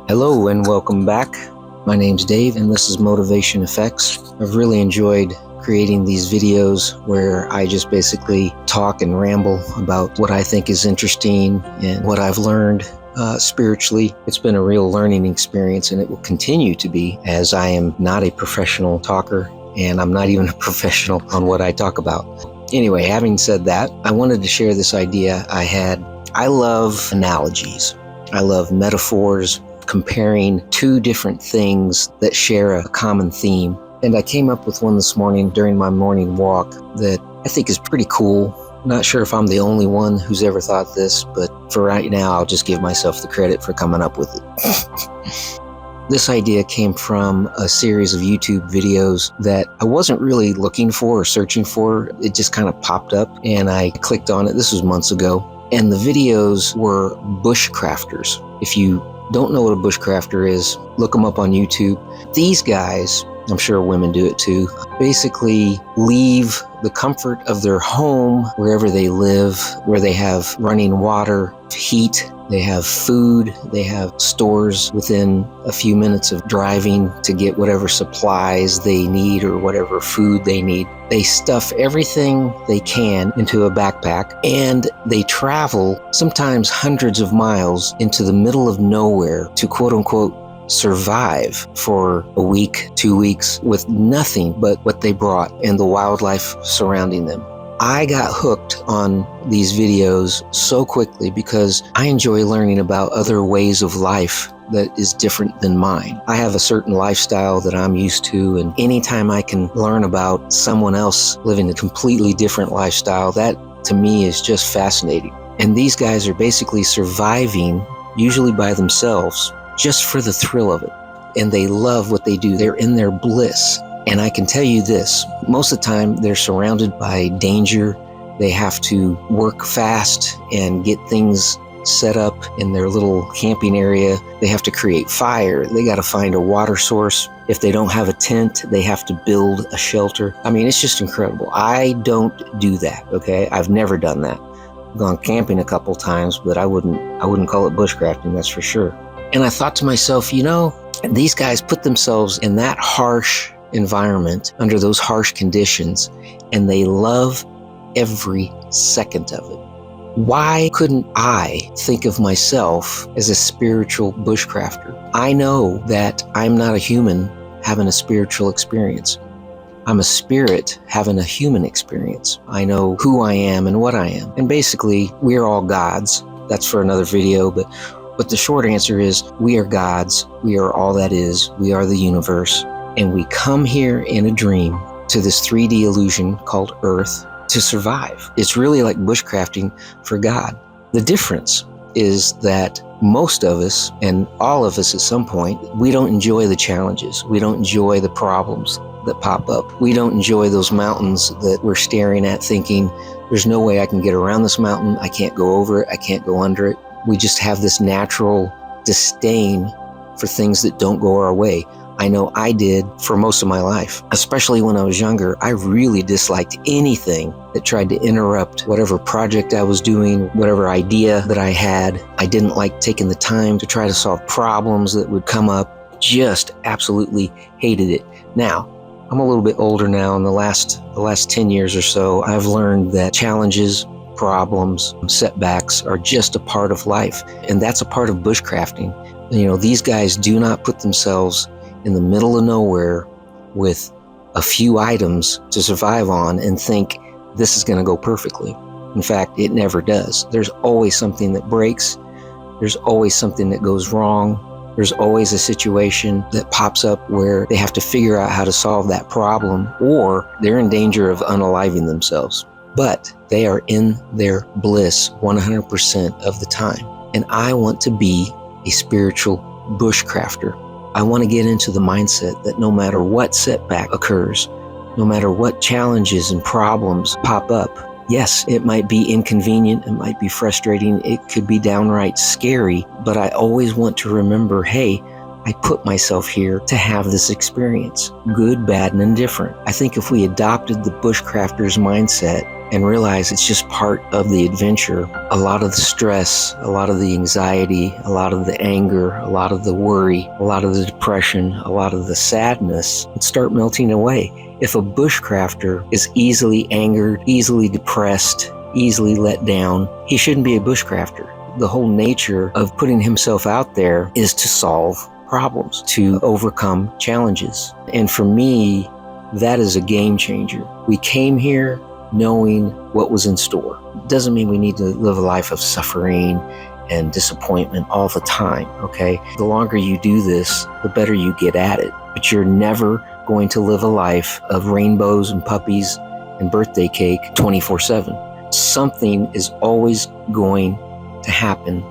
Hello and welcome back. My name's Dave and this is Motivation Effects. I've really enjoyed creating these videos where I just basically talk and ramble about what I think is interesting and what I've learned spiritually. It's been a real learning experience and it will continue to be, as I am not a professional talker and I'm not even a professional on what I talk about. Anyway, having said that, I wanted to share this idea I had. I love analogies. I love metaphors, comparing two different things that share a common theme. And I came up with one this morning during my morning walk that I think is pretty cool. Not sure if I'm the only one who's ever thought this, but for right now, I'll just give myself the credit for coming up with it. This idea came from a series of YouTube videos that I wasn't really looking for or searching for. It just kind of popped up and I clicked on it. This was months ago. And the videos were bushcrafters. If you don't know what a bushcrafter is, look them up on YouTube. These guys, I'm sure women do it too, basically leave the comfort of their home wherever they live, where they have running water, heat, they have food, they have stores within a few minutes of driving to get whatever supplies they need or whatever food they need. They stuff everything they can into a backpack and they travel sometimes hundreds of miles into the middle of nowhere to quote unquote survive for a week, 2 weeks with nothing but what they brought and the wildlife surrounding them. I got hooked on these videos so quickly because I enjoy learning about other ways of life that is different than mine. I have a certain lifestyle that I'm used to, and anytime I can learn about someone else living a completely different lifestyle, that to me is just fascinating. And these guys are basically surviving, usually by themselves, just for the thrill of it. And they love what they do. They're in their bliss. And I can tell you this, most of the time they're surrounded by danger. They have to work fast and get things set up in their little camping area. They have to create fire. They got to find a water source. If they don't have a tent, they have to build a shelter. I mean, it's just incredible. I don't do that, okay? I've never done that. I've gone camping a couple times, but I wouldn't call it bushcrafting, that's for sure. And I thought to myself, you know, these guys put themselves in that harsh environment under those harsh conditions, and they love every second of it. Why couldn't I think of myself as a spiritual bushcrafter? I know that I'm not a human having a spiritual experience. I'm a spirit having a human experience. I know who I am and what I am. And basically, we're all gods. That's for another video, but the short answer is we are gods. We are all that is. We are the universe. And we come here in a dream to this 3D illusion called Earth to survive. It's really like bushcrafting for God. The difference is that most of us, and all of us at some point, we don't enjoy the challenges. We don't enjoy the problems that pop up. We don't enjoy those mountains that we're staring at thinking, there's no way I can get around this mountain. I can't go over it. I can't go under it. We just have this natural disdain for things that don't go our way. I know I did for most of my life, especially when I was younger. I really disliked anything that tried to interrupt whatever project I was doing, whatever idea that I had. I didn't like taking the time to try to solve problems that would come up. Just absolutely hated it. Now, I'm a little bit older now. In the last 10 years or so, I've learned that challenges, problems, setbacks are just a part of life. And that's a part of bushcrafting. You know, these guys do not put themselves in the middle of nowhere with a few items to survive on and think this is going to go perfectly. In fact, it never does. There's always something that breaks. There's always something that goes wrong. There's always a situation that pops up where they have to figure out how to solve that problem, or they're in danger of unaliving themselves. But they are in their bliss 100% of the time. And I want to be a spiritual bushcrafter. I want to get into the mindset that no matter what setback occurs, no matter what challenges and problems pop up, yes, it might be inconvenient, it might be frustrating, it could be downright scary, but I always want to remember, hey, I put myself here to have this experience, good, bad, and indifferent. I think if we adopted the bushcrafter's mindset and realize it's just part of the adventure. A lot of the stress, a lot of the anxiety, a lot of the anger, a lot of the worry, a lot of the depression, a lot of the sadness would start melting away. If a bushcrafter is easily angered, easily depressed, easily let down, he shouldn't be a bushcrafter. The whole nature of putting himself out there is to solve problems, to overcome challenges. And for me, that is a game changer. We came here knowing what was in store. It doesn't mean we need to live a life of suffering and disappointment all the time, okay? The longer you do this, the better you get at it. But you're never going to live a life of rainbows and puppies and birthday cake 24/7. Something is always going to happen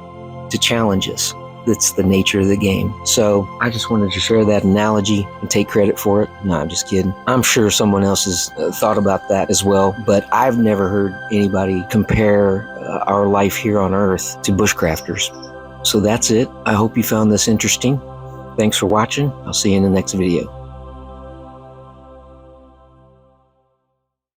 to challenge us. That's the nature of the game. So I just wanted to share that analogy and take credit for it. No, I'm just kidding. I'm sure someone else has thought about that as well, but I've never heard anybody compare our life here on Earth to bushcrafters. So that's it. I hope you found this interesting. Thanks for watching. I'll see you in the next video.